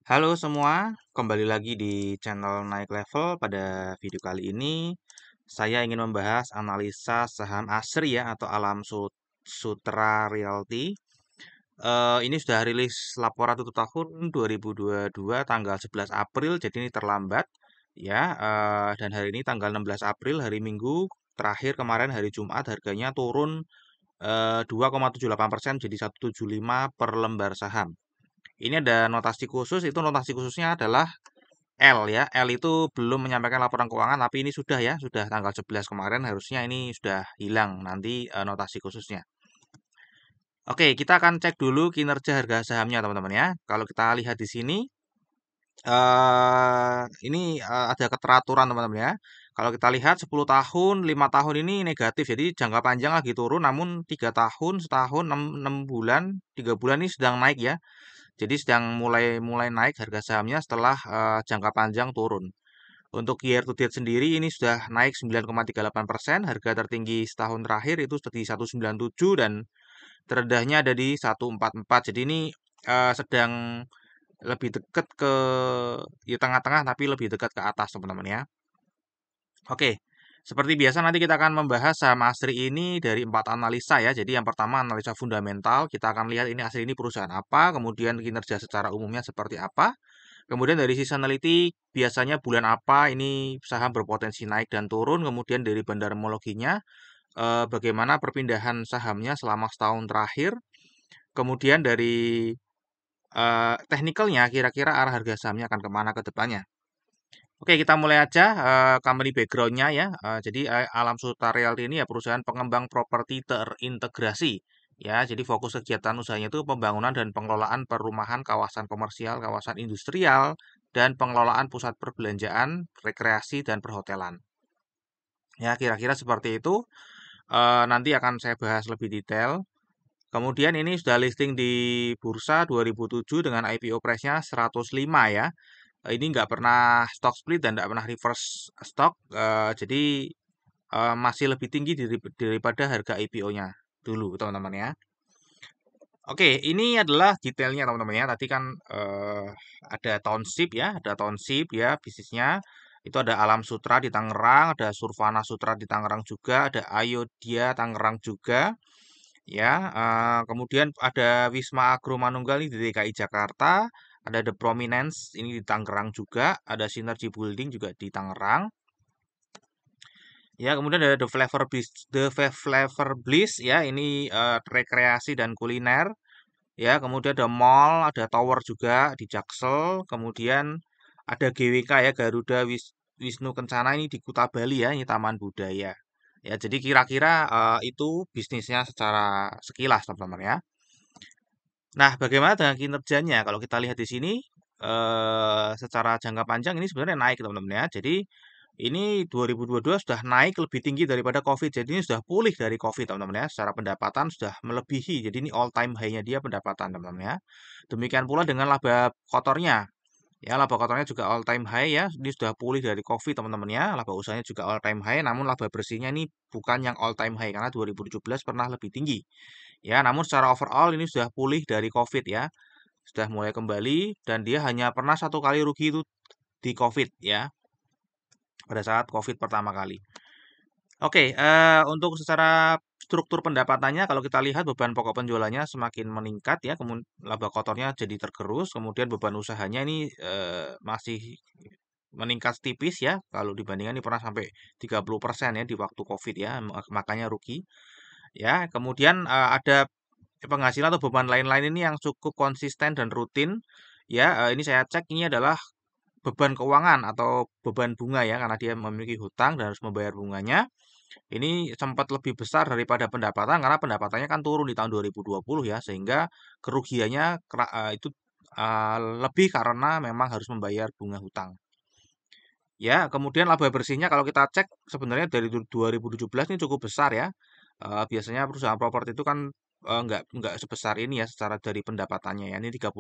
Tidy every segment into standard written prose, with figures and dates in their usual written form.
Halo semua, kembali lagi di channel Naik Level. Pada video kali ini, saya ingin membahas analisa saham ASRI ya, atau Sutra Realty. Ini sudah rilis laporan tutup tahun 2022 tanggal 11 April, jadi ini terlambat ya. Dan hari ini tanggal 16 April, hari Minggu, terakhir kemarin hari Jumat harganya turun 2,78% jadi 175 per lembar saham. Ini ada notasi khusus, itu notasi khususnya adalah L ya. L itu belum menyampaikan laporan keuangan, tapi ini sudah ya, sudah tanggal 11 kemarin, harusnya ini sudah hilang nanti notasi khususnya. Oke, kita akan cek dulu kinerja harga sahamnya teman-teman ya. Kalau kita lihat di sini, ini ada keteraturan teman-teman ya. Kalau kita lihat 10 tahun, 5 tahun ini negatif, jadi jangka panjang lagi turun, namun 3 tahun, setahun, 6 bulan, 3 bulan ini sedang naik ya. Jadi sedang mulai mulai naik harga sahamnya setelah jangka panjang turun. Untuk year to date sendiri ini sudah naik 9,38%, harga tertinggi setahun terakhir itu di 197 dan terendahnya ada di 144. Jadi ini sedang lebih dekat ke di tengah-tengah tapi lebih dekat ke atas teman-teman ya. Oke. Seperti biasa nanti kita akan membahas saham ASRI ini dari 4 analisa ya. Jadi yang pertama analisa fundamental, kita akan lihat ini ASRI ini perusahaan apa, kemudian kinerja secara umumnya seperti apa. Kemudian dari seasonality biasanya bulan apa ini saham berpotensi naik dan turun. Kemudian dari bandarmologinya bagaimana perpindahan sahamnya selama setahun terakhir. Kemudian dari teknikalnya kira-kira arah harga sahamnya akan kemana ke depannya. Oke, kita mulai aja company backgroundnya ya. Jadi Alam Sutra Realty ini ya perusahaan pengembang properti terintegrasi ya. Jadi fokus kegiatan usahanya itu pembangunan dan pengelolaan perumahan, kawasan komersial, kawasan industrial, dan pengelolaan pusat perbelanjaan, rekreasi, dan perhotelan. Ya, kira-kira seperti itu. Nanti akan saya bahas lebih detail. Kemudian ini sudah listing di bursa 2007 dengan IPO price-nya 105 ya. Ini nggak pernah stock split dan nggak pernah reverse stock, jadi masih lebih tinggi daripada harga IPO-nya dulu teman-teman ya. Oke, ini adalah detailnya teman-teman ya. Tadi kan ada township ya, bisnisnya. Itu ada Alam Sutra di Tangerang, ada Survana Sutra di Tangerang juga, ada Ayodhya Tangerang juga. Ya, kemudian ada Wisma Agro Manunggal ini di DKI Jakarta, ada The Prominence ini di Tangerang juga, ada Synergy Building juga di Tangerang. Ya, kemudian ada The Flavor Bliss ya, ini rekreasi dan kuliner. Ya, kemudian ada mall, ada tower juga di Jaksel, kemudian ada GWK ya, Wisnu Kencana ini di Kuta Bali ya, ini Taman Budaya. Ya, jadi kira-kira itu bisnisnya secara sekilas teman-teman ya. Nah, bagaimana dengan kinerjanya? Kalau kita lihat di sini, secara jangka panjang ini sebenarnya naik teman-teman ya. Jadi ini 2022 sudah naik lebih tinggi daripada COVID. Jadi ini sudah pulih dari COVID teman-teman ya. Secara pendapatan sudah melebihi. Jadi ini all time high-nya dia pendapatan teman-teman ya. Demikian pula dengan laba kotornya. Ya, laba kotornya juga all time high ya. Ini sudah pulih dari COVID teman-teman ya. Laba usahanya juga all time high, namun laba bersihnya ini bukan yang all time high karena 2017 pernah lebih tinggi. Ya, namun secara overall ini sudah pulih dari COVID ya. Sudah mulai kembali dan dia hanya pernah satu kali rugi itu di COVID ya. Pada saat COVID pertama kali. Oke, untuk secara struktur pendapatannya kalau kita lihat beban pokok penjualannya semakin meningkat ya, kemudian laba kotornya jadi tergerus, kemudian beban usahanya ini masih meningkat tipis ya, kalau dibandingkan ini pernah sampai 30% ya di waktu COVID ya, makanya rugi. Ya, kemudian ada penghasilan atau beban lain-lain ini yang cukup konsisten dan rutin. Ya, ini saya cek ini adalah beban keuangan atau beban bunga ya, karena dia memiliki hutang dan harus membayar bunganya. Ini sempat lebih besar daripada pendapatan karena pendapatannya kan turun di tahun 2020 ya, sehingga kerugiannya itu lebih karena memang harus membayar bunga hutang. Ya, kemudian laba bersihnya kalau kita cek sebenarnya dari 2017 ini cukup besar ya. Biasanya perusahaan properti itu kan nggak sebesar ini ya secara dari pendapatannya ya. Ini 35,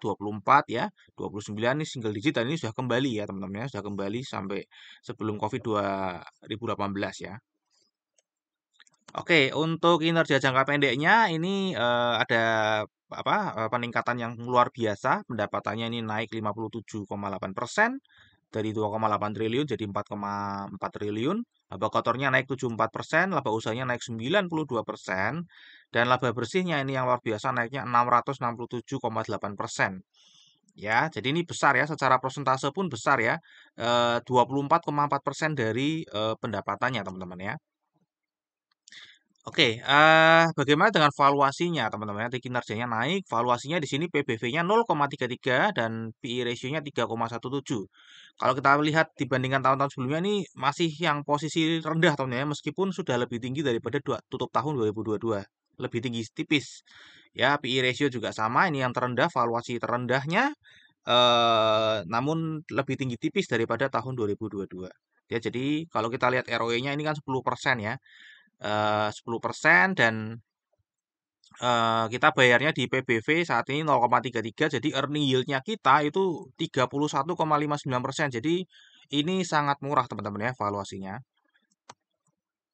24 ya, 29 ini single digit dan ini sudah kembali ya teman-teman ya, sudah kembali sampai sebelum COVID 2018 ya. Oke, untuk kinerja jangka pendeknya ini ada peningkatan yang luar biasa. Pendapatannya ini naik 57,8%, dari 2,8 triliun jadi 4,4 triliun. Laba kotornya naik 74%, laba usahanya naik 92%, dan laba bersihnya ini yang luar biasa naiknya 667,8%. Ya, jadi ini besar ya, secara persentase pun besar ya, 24,4% dari pendapatannya teman-teman ya. Oke, bagaimana dengan valuasinya teman-teman? Nanti kinerjanya naik, valuasinya di sini PBV-nya 0,33 dan PE ratio-nya 3,17. Kalau kita lihat dibandingkan tahun-tahun sebelumnya ini masih yang posisi rendah teman-teman ya, meskipun sudah lebih tinggi daripada tutup tahun 2022. Lebih tinggi tipis. Ya, PE ratio juga sama, ini yang terendah, valuasi terendahnya, namun lebih tinggi tipis daripada tahun 2022. Ya, jadi kalau kita lihat ROE-nya ini kan 10% ya. 10% dan kita bayarnya di PBV saat ini 0,33, jadi earning yield-nya kita itu 31,59%. Jadi ini sangat murah teman-teman ya valuasinya.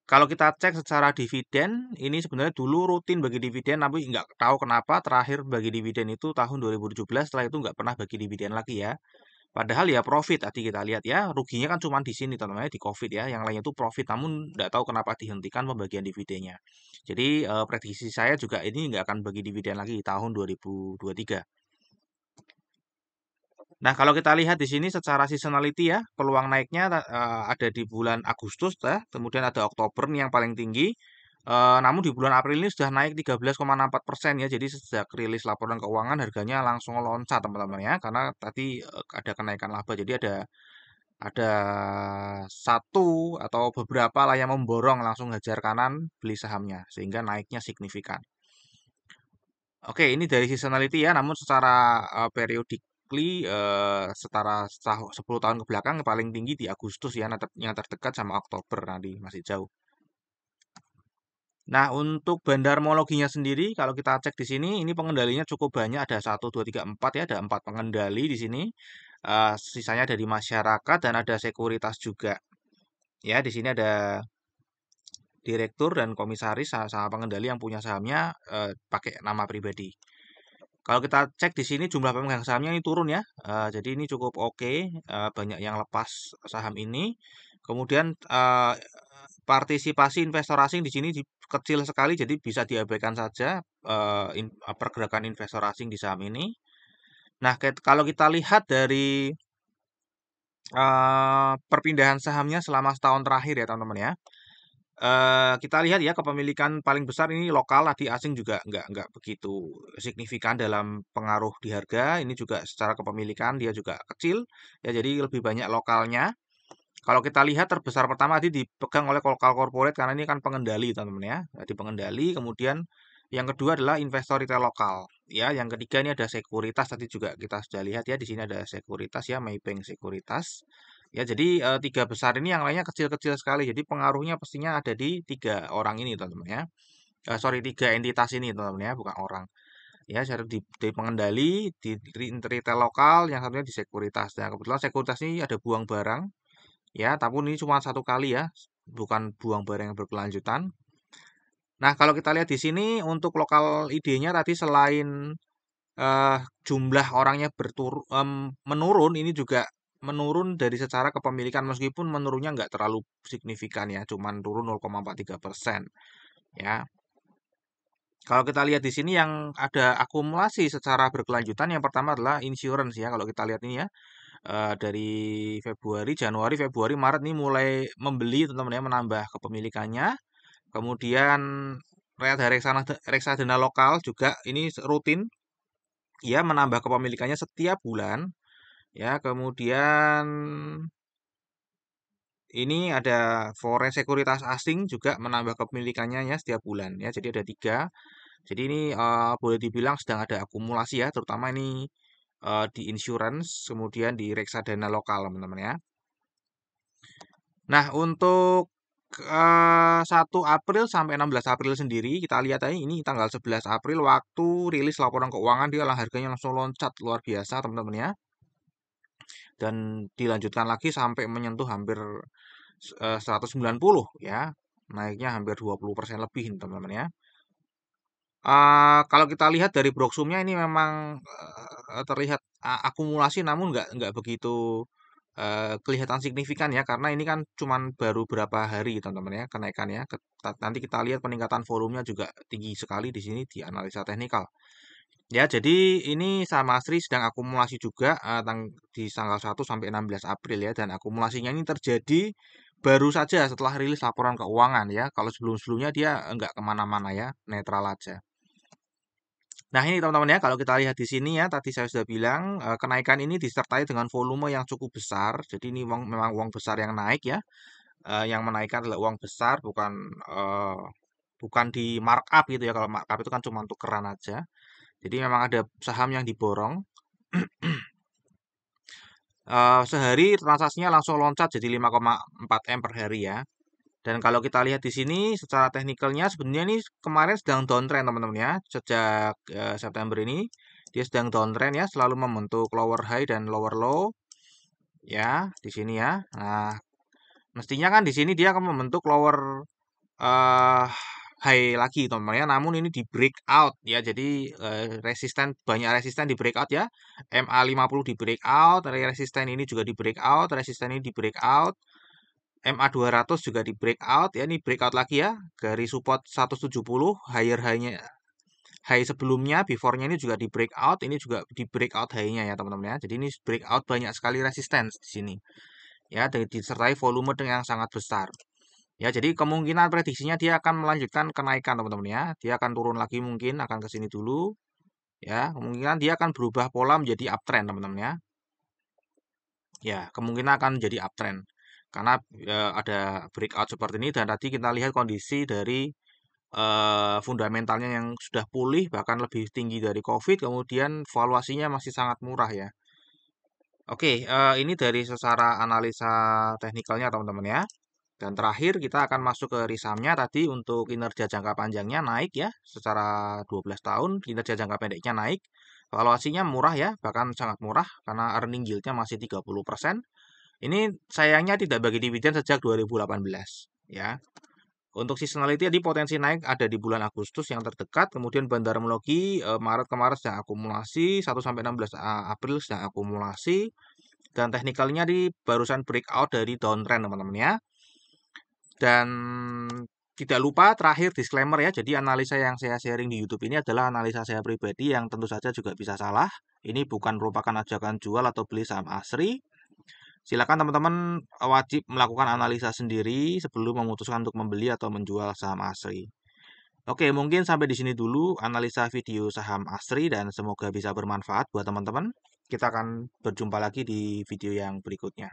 Kalau kita cek secara dividen, ini sebenarnya dulu rutin bagi dividen, tapi nggak tahu kenapa terakhir bagi dividen itu tahun 2017, setelah itu nggak pernah bagi dividen lagi ya. Padahal ya profit tadi kita lihat ya, ruginya kan cuma di sini teman-teman ya, di COVID ya, yang lainnya itu profit, namun nggak tahu kenapa dihentikan pembagian dividennya. Jadi prediksi saya juga ini nggak akan bagi dividen lagi di tahun 2023. Nah, kalau kita lihat di sini secara seasonality ya, peluang naiknya ada di bulan Agustus ya, kemudian ada Oktober nih yang paling tinggi. Namun di bulan April ini sudah naik 13,64% ya. Jadi sejak rilis laporan keuangan harganya langsung loncat teman-teman ya, karena tadi ada kenaikan laba. Jadi ada satu atau beberapa lah yang memborong langsung hajar kanan beli sahamnya sehingga naiknya signifikan. Oke, ini dari seasonality ya, namun secara periodically setara 10 tahun ke belakang paling tinggi di Agustus ya, yang terdekat sama Oktober nanti masih jauh. Nah, untuk bandarmologinya sendiri, kalau kita cek di sini, ini pengendalinya cukup banyak, ada 1, 2, 3, 4 ya, ada 4 pengendali di sini. Sisanya dari masyarakat dan ada sekuritas juga. Ya, di sini ada direktur dan komisaris sama pengendali yang punya sahamnya pakai nama pribadi. Kalau kita cek di sini jumlah pemegang sahamnya ini turun ya, jadi ini cukup oke, banyak yang lepas saham ini. Kemudian partisipasi investor asing di sini kecil sekali, jadi bisa diabaikan saja pergerakan investor asing di saham ini. Nah, kalau kita lihat dari perpindahan sahamnya selama setahun terakhir ya teman-teman ya. Kita lihat ya kepemilikan paling besar ini lokal, di asing juga nggak begitu signifikan dalam pengaruh di harga. Ini juga secara kepemilikan dia juga kecil, ya jadi lebih banyak lokalnya. Kalau kita lihat terbesar pertama tadi dipegang oleh lokal corporate karena ini kan pengendali teman-teman ya. Jadi pengendali, kemudian yang kedua adalah investor retail lokal. Ya, yang ketiga ini ada sekuritas tadi juga kita sudah lihat ya di sini ada sekuritas ya Maybank Sekuritas. Ya, jadi tiga besar ini yang lainnya kecil-kecil sekali. Jadi pengaruhnya pastinya ada di tiga orang ini teman-teman ya. Sorry tiga entitas ini teman-teman ya, bukan orang. Ya, satu di pengendali, di retail lokal, yang satunya di sekuritas. Nah, kebetulan sekuritas ini ada buang barang ya, tapi ini cuma satu kali ya, bukan buang barang yang berkelanjutan. Nah, kalau kita lihat di sini untuk lokal ID-nya tadi selain eh, jumlah orangnya menurun, ini juga menurun dari secara kepemilikan meskipun menurunnya nggak terlalu signifikan ya, cuman turun 0,43% ya. Kalau kita lihat di sini yang ada akumulasi secara berkelanjutan, yang pertama adalah insurance ya. Kalau kita lihat ini ya, dari Februari, Januari, Februari, Maret ini mulai membeli teman-teman ya, menambah kepemilikannya. Kemudian ada reksadana lokal juga ini rutin ya menambah kepemilikannya setiap bulan ya. Kemudian ini ada foreign sekuritas asing juga menambah kepemilikannya ya setiap bulan ya. Jadi ada tiga. Jadi ini boleh dibilang sedang ada akumulasi ya, terutama ini di insurance, kemudian di reksadana lokal teman-teman ya. Nah, untuk 1 April sampai 16 April sendiri, kita lihat aja ini tanggal 11 April waktu rilis laporan keuangan dia lah harganya langsung loncat luar biasa teman-teman ya. Dan dilanjutkan lagi sampai menyentuh hampir 190 ya. Naiknya hampir 20% lebih teman-teman ya. Kalau kita lihat dari broksumnya ini memang terlihat akumulasi, namun nggak begitu kelihatan signifikan ya, karena ini kan cuman baru berapa hari teman-teman ya kenaikannya. Nanti kita lihat peningkatan volumenya juga tinggi sekali di sini di analisa teknikal. Ya, jadi ini saham Asri sedang akumulasi juga di tanggal 1 sampai 16 April ya, dan akumulasinya ini terjadi baru saja setelah rilis laporan keuangan ya. Kalau sebelum-sebelumnya dia nggak kemana-mana ya, netral aja. Nah, ini teman-teman ya, kalau kita lihat di sini ya, tadi saya sudah bilang kenaikan ini disertai dengan volume yang cukup besar. Jadi ini memang uang besar yang naik ya. Yang menaikkan adalah uang besar, eh, bukan di markup gitu ya. Kalau markup itu kan cuma tukeran aja. Jadi memang ada saham yang diborong. Sehari transaksinya langsung loncat jadi 5,4 M per hari ya. Dan kalau kita lihat di sini secara teknikalnya sebenarnya ini kemarin sedang downtrend teman-teman ya. Sejak September ini dia sedang downtrend ya, selalu membentuk lower high dan lower low ya di sini ya. Nah, mestinya kan di sini dia akan membentuk lower eh high lagi teman-teman ya. Namun ini di breakout ya. Jadi banyak resisten di breakout ya. MA50 di breakout, resisten ini juga di breakout, resisten ini di breakout. MA200 juga di breakout ya, ini breakout lagi ya dari support 170, higher high-nya, high sebelumnya before-nya ini juga di breakout, ini juga di breakout high-nya ya teman-teman ya. Jadi ini breakout banyak sekali resistance di sini ya, dan disertai volume yang sangat besar. Ya, jadi kemungkinan prediksinya dia akan melanjutkan kenaikan teman-teman ya. Dia akan turun lagi, mungkin akan ke sini dulu ya. Kemungkinan dia akan berubah pola menjadi uptrend teman-teman ya. Ya, kemungkinan akan menjadi uptrend karena ada breakout seperti ini, dan tadi kita lihat kondisi dari fundamentalnya yang sudah pulih bahkan lebih tinggi dari COVID, kemudian valuasinya masih sangat murah ya. Oke, ini dari secara analisa teknikalnya teman-teman ya. Dan terakhir kita akan masuk ke risamnya. Tadi untuk kinerja jangka panjangnya naik ya, secara 12 tahun kinerja jangka pendeknya naik. Valuasinya murah ya, bahkan sangat murah karena earning yield-nya masih 30%. Ini sayangnya tidak bagi dividen sejak 2018 ya. Untuk seasonality di potensi naik ada di bulan Agustus yang terdekat, kemudian Bandarmologi Maret ke Maret sedang akumulasi, 1 sampai 16 April sedang akumulasi, dan teknikalnya di barusan breakout dari downtrend teman-teman ya. Dan tidak lupa terakhir disclaimer ya, jadi analisa yang saya sharing di YouTube ini adalah analisa saya pribadi yang tentu saja juga bisa salah. Ini bukan merupakan ajakan jual atau beli saham Asri. Silakan teman-teman wajib melakukan analisa sendiri sebelum memutuskan untuk membeli atau menjual saham Asri. Oke, mungkin sampai di sini dulu analisa video saham Asri dan semoga bisa bermanfaat buat teman-teman. Kita akan berjumpa lagi di video yang berikutnya.